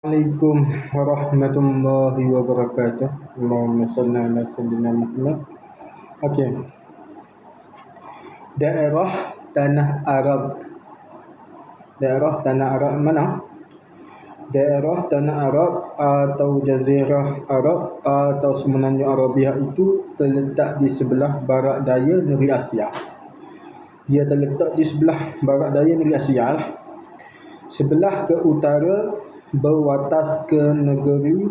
Assalamualaikum warahmatullahi wabarakatuh. Allahumma salli ala sayyidina Muhammad. Okey. Daerah Tanah Arab. Daerah Tanah Arab mana? Daerah Tanah Arab atau Jazirah Arab atau semenanjung Arabiah itu terletak di sebelah barat daya negeri Asia. Dia terletak di sebelah barat daya negeri Asia. Sebelah ke utara berwatas ke negeri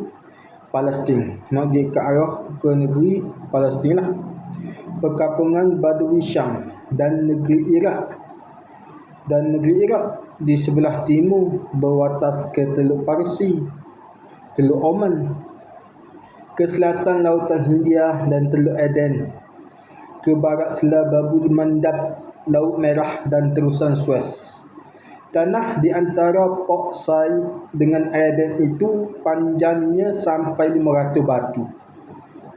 Palestin. Nak pergi ke arah ke negeri Palestin lah. Perkampungan Badui Syam dan negeri Iraq. Dan negeri Iraq di sebelah timur berwatas ke Teluk Parsi, Teluk Oman, ke selatan Lautan Hindia dan Teluk Aden, ke barat Selat Babul Mandab, Laut Merah dan terusan Suez. Tanah di antara Port Said dengan Aden itu panjangnya sampai 500 batu.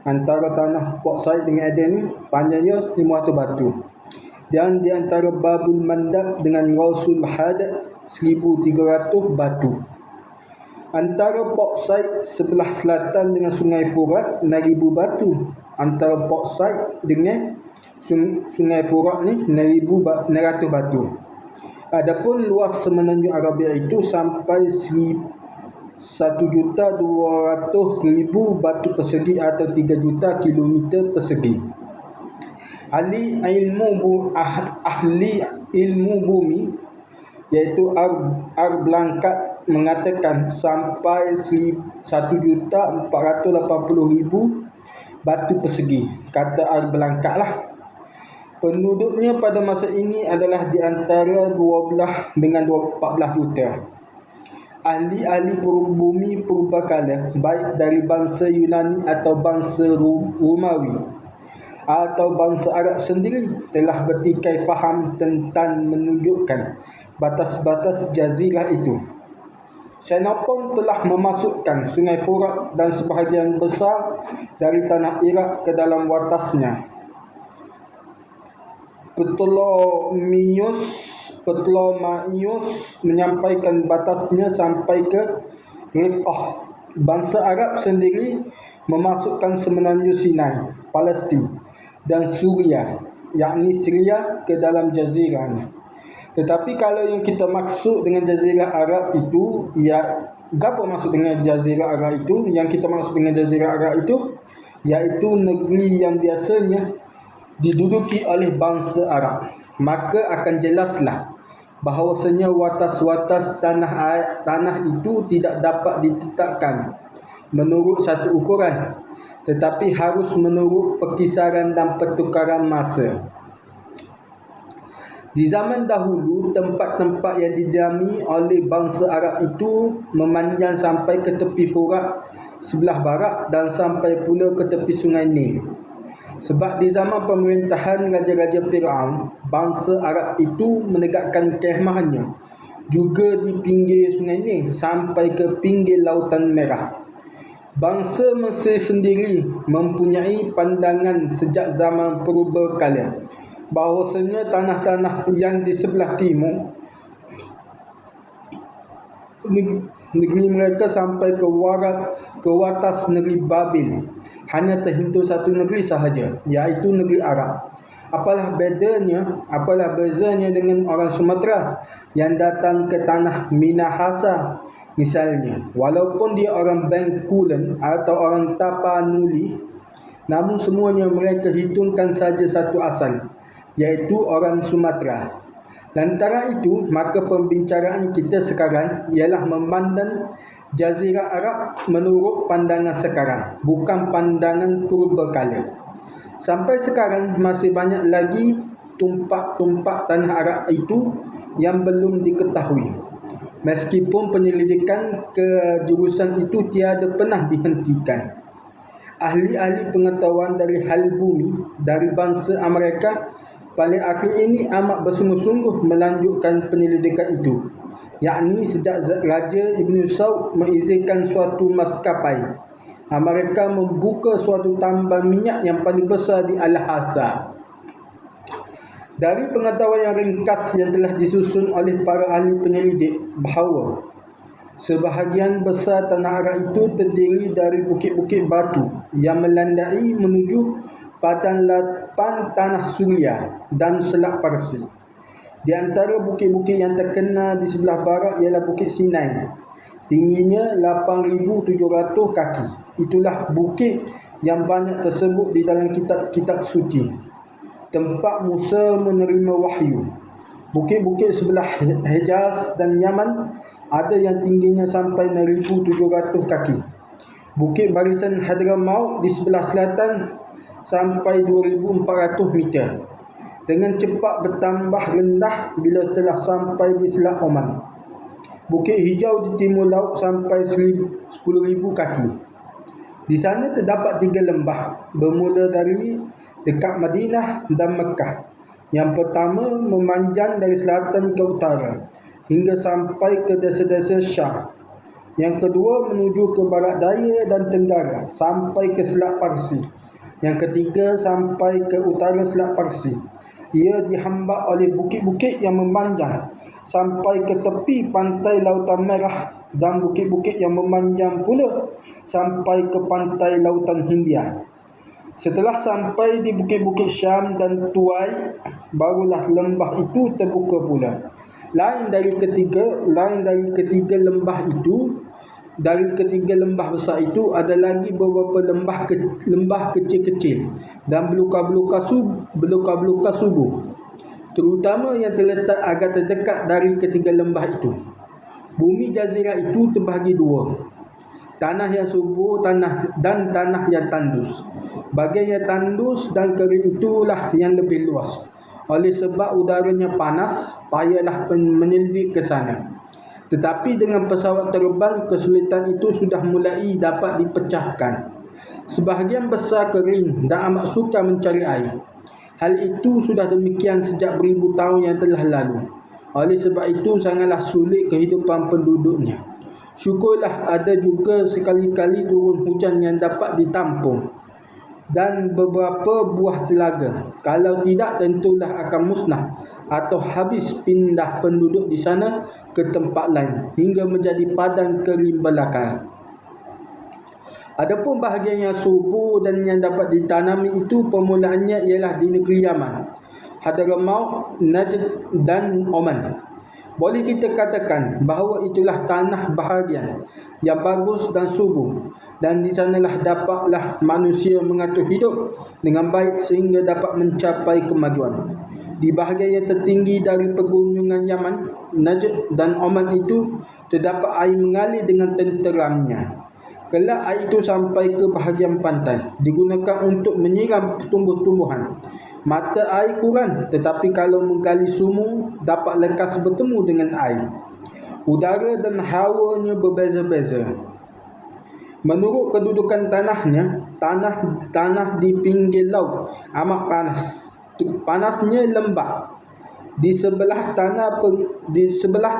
Antara tanah Port Said dengan Aden ni panjangnya 500 batu. Dan di antara Babul Mandab dengan Rasul Had 1300 batu. Antara Port Said sebelah selatan dengan Sungai Furat 6000 batu. Antara Port Said dengan Sungai Furat ni 600 batu. Adapun luas semenanjung Arabia itu sampai 1.200.000 batu persegi atau 3 juta kilometer persegi. Ahli ilmu bumi iaitu Arblankat mengatakan sampai 1.480.000 batu persegi. Kata Arblankat lah. Penduduknya pada masa ini adalah di antara 12 dengan 14 juta. Ahli-ahli bumi purbakala, baik dari bangsa Yunani atau bangsa Romawi atau bangsa Arab sendiri, telah bertikai faham tentang menunjukkan batas-batas jazirah itu. Xenophon telah memasukkan Sungai Furat dan sebahagian besar dari tanah Iraq ke dalam watasnya. Ptolemaios menyampaikan batasnya sampai ke Ribah. Bangsa Arab sendiri memasukkan semenanjung Sinai, Palestin dan Suria, yakni Syria, ke dalam jazirahnya. Tetapi kalau yang kita maksud dengan jazirah Arab itu, apa maksud dengan jazirah Arab itu? Yang kita maksud dengan jazirah Arab itu iaitu negeri yang biasanya diduduki oleh bangsa Arab. Maka akan jelaslah bahawasanya watas-watas tanah itu tidak dapat ditetapkan menurut satu ukuran, tetapi harus menurut perkisaran dan pertukaran masa. Di zaman dahulu, tempat-tempat yang didiami oleh bangsa Arab itu memanjang sampai ke tepi Furat sebelah barat dan sampai pula ke tepi Sungai Nil. Sebab di zaman pemerintahan Raja-Raja Fir'aun, bangsa Arab itu menegakkan kemahnya juga di pinggir Sungai Nil sampai ke pinggir Lautan Merah. Bangsa Mesir sendiri mempunyai pandangan sejak zaman purbakala bahawasanya tanah-tanah yang di sebelah timur negeri mereka sampai ke watas negeri Babil hanya terhimpun satu negeri sahaja, iaitu negeri Arab. Apalah bezanya dengan orang Sumatera yang datang ke tanah Minahasa misalnya. Walaupun dia orang Bengkulen atau orang Tapanuli, namun semuanya mereka hitungkan saja satu asal, iaitu orang Sumatera. Lantaran itu, maka pembicaraan kita sekarang ialah memandang Jazirah Arab menurut pandangan sekarang, bukan pandangan purbakala. Sampai sekarang masih banyak lagi tumpak-tumpak tanah Arab itu yang belum diketahui. Meskipun penyelidikan ke jurusan itu tiada pernah dihentikan. Ahli-ahli pengetahuan dari hal bumi dari bangsa Amerika paling akhir ini amat bersungguh-sungguh melanjutkan penyelidikan itu, yakni sejak Raja Ibn Saud mengizinkan suatu maskapai, mereka membuka suatu tambang minyak yang paling besar di Al-Hasa. Dari pengetahuan yang ringkas yang telah disusun oleh para ahli penyelidik bahawa Sebahagian besar tanah Arab itu terdiri dari bukit-bukit batu yang melandai menuju padang lapang tanah Suria dan Selat Parsi. Di antara bukit-bukit yang terkenal di sebelah barat ialah Bukit Sinai. Tingginya 8,700 kaki. Itulah bukit yang banyak tersebut di dalam kitab-kitab suci. Tempat Musa menerima wahyu. Bukit-bukit sebelah Hejaz dan Yaman ada yang tingginya sampai 6,700 kaki. Bukit barisan Hadramaut di sebelah selatan sampai 2,400 meter. Dengan cepat bertambah rendah bila telah sampai di Selat Oman. Bukit Hijau di timur laut sampai 10,000 kaki. Di sana terdapat 3 lembah bermula dari dekat Madinah dan Mekah. Yang pertama memanjang dari selatan ke utara hingga sampai ke desa-desa Syam. Yang kedua menuju ke barat daya dan tenggara sampai ke Selat Parsi. Yang ketiga sampai ke utara Selat Parsi. Ia dihambak oleh bukit-bukit yang memanjang sampai ke tepi pantai Lautan Merah dan bukit-bukit yang memanjang pula sampai ke pantai Lautan Hindia. Setelah sampai di bukit-bukit Syam dan Tuai, barulah lembah itu terbuka pula. Lain dari ketiga lembah itu, dari ketiga lembah besar itu ada lagi beberapa lembah kecil-kecil dan beluka-beluka subuh, terutama yang terletak agak terdekat dari ketiga lembah itu. Bumi jazirah itu terbahagi dua, tanah yang subur dan tanah yang tandus. Bahagian yang tandus dan kering itulah yang lebih luas. Oleh sebab udaranya panas, payahlah menyelidik ke sana. Tetapi dengan pesawat terbang, kesulitan itu sudah mulai dapat dipecahkan. Sebahagian besar kering dan amat sukar mencari air. Hal itu sudah demikian sejak beribu tahun yang telah lalu. Oleh sebab itu sangatlah sulit kehidupan penduduknya. Syukurlah ada juga sekali-kali turun hujan yang dapat ditampung dan beberapa buah telaga. Kalau tidak, tentulah akan musnah atau habis pindah penduduk di sana ke tempat lain hingga menjadi padang kering belaka. Adapun bahagian yang subur dan yang dapat ditanami itu permulaannya ialah di negeri Yaman, Hadramaut, Najd dan Oman. Boleh kita katakan bahawa itulah tanah bahagian yang bagus dan subur, dan di sanalah dapatlah manusia mengatur hidup dengan baik sehingga dapat mencapai kemajuan. Di bahagian yang tertinggi dari pegunungan Yaman, Najd dan Oman itu terdapat air mengalir dengan tenteramnya. Kelak air itu sampai ke bahagian pantai, digunakan untuk menyiram tumbuh-tumbuhan. Mata air kurang, tetapi kalau menggali sumur dapat lekas bertemu dengan air. Udara dan hawanya berbeza-beza. Menurut kedudukan tanahnya, tanah di pinggir laut amat panas. Panasnya lembap. Di sebelah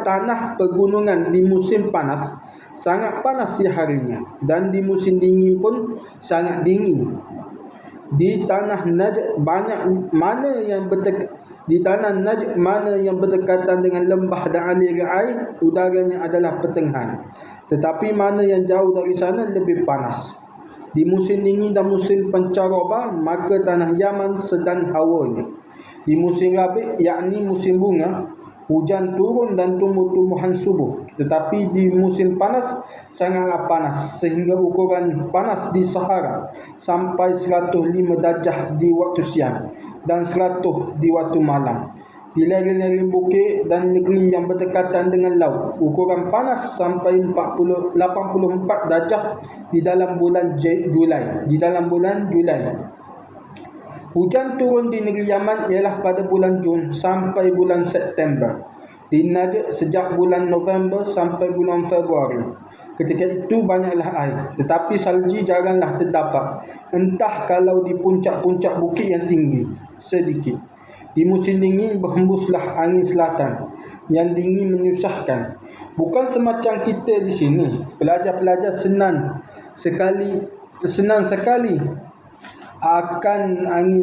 tanah pegunungan di musim panas sangat panas seharinya, dan di musim dingin pun sangat dingin. Di tanah Najd mana yang berdekatan dengan lembah dan aliran air, udaranya adalah pertengahan. Tetapi mana yang jauh dari sana lebih panas. Di musim dingin dan musim pancaroba, maka tanah Yaman sedang hawanya. Di musim Rabi', yakni musim bunga, hujan turun dan tumbuh-tumbuhan subur. Tetapi di musim panas sangatlah panas, sehingga ukuran panas di Sahara sampai 105 darjah di waktu siang dan 100 di waktu malam. Di lereng-lereng bukit dan negeri yang berdekatan dengan laut, ukuran panas sampai 84 darjah di dalam bulan Julai. Hujan turun di negeri Yaman ialah pada bulan Jun sampai bulan September. Di Najd sejak bulan November sampai bulan Februari. Ketika itu banyaklah air, tetapi salji jaranglah terdapat. Entah kalau di puncak-puncak bukit yang tinggi, sedikit. Di musim dingin berhembuslah angin selatan yang dingin menyusahkan. Bukan semacam kita di sini. Pelajar-pelajar senang sekali akan angin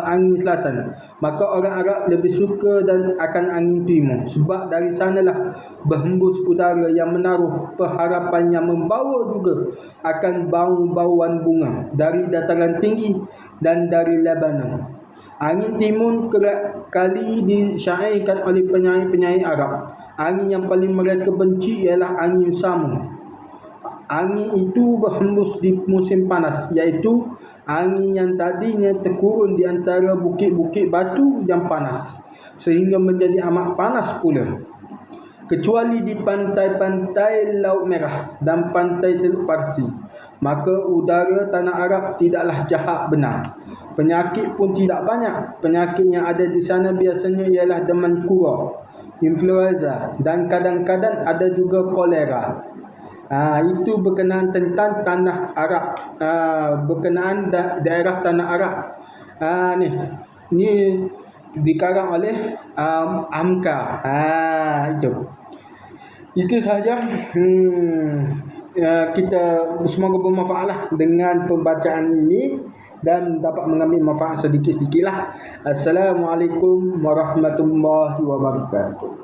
angin selatan, maka orang Arab lebih suka dan akan angin timur, sebab dari sanalah berhembus udara yang menaruh pengharapan yang membawa juga akan bau-bauan bunga dari dataran tinggi dan dari Lebanon. Angin timur kerap kali disyairkan oleh penyair-penyair Arab. Angin yang paling mereka benci ialah angin samu. Angin itu berhembus di musim panas, iaitu angin yang tadinya terkurun di antara bukit-bukit batu yang panas, sehingga menjadi amat panas pula. Kecuali di pantai-pantai Laut Merah dan pantai Teluk Parsi, maka udara tanah Arab tidaklah jahat benar. Penyakit pun tidak banyak. Penyakit yang ada di sana biasanya ialah demam kurau, influenza dan kadang-kadang ada juga kolera. Itu berkenaan tentang tanah Arab, berkenaan daerah tanah Arab. Ni dikarang oleh Amka. Itu sahaja. Kita semoga bermanfaatlah dengan pembacaan ini dan dapat mengambil manfaat sedikit-sedikitlah. Assalamualaikum warahmatullahi wabarakatuh.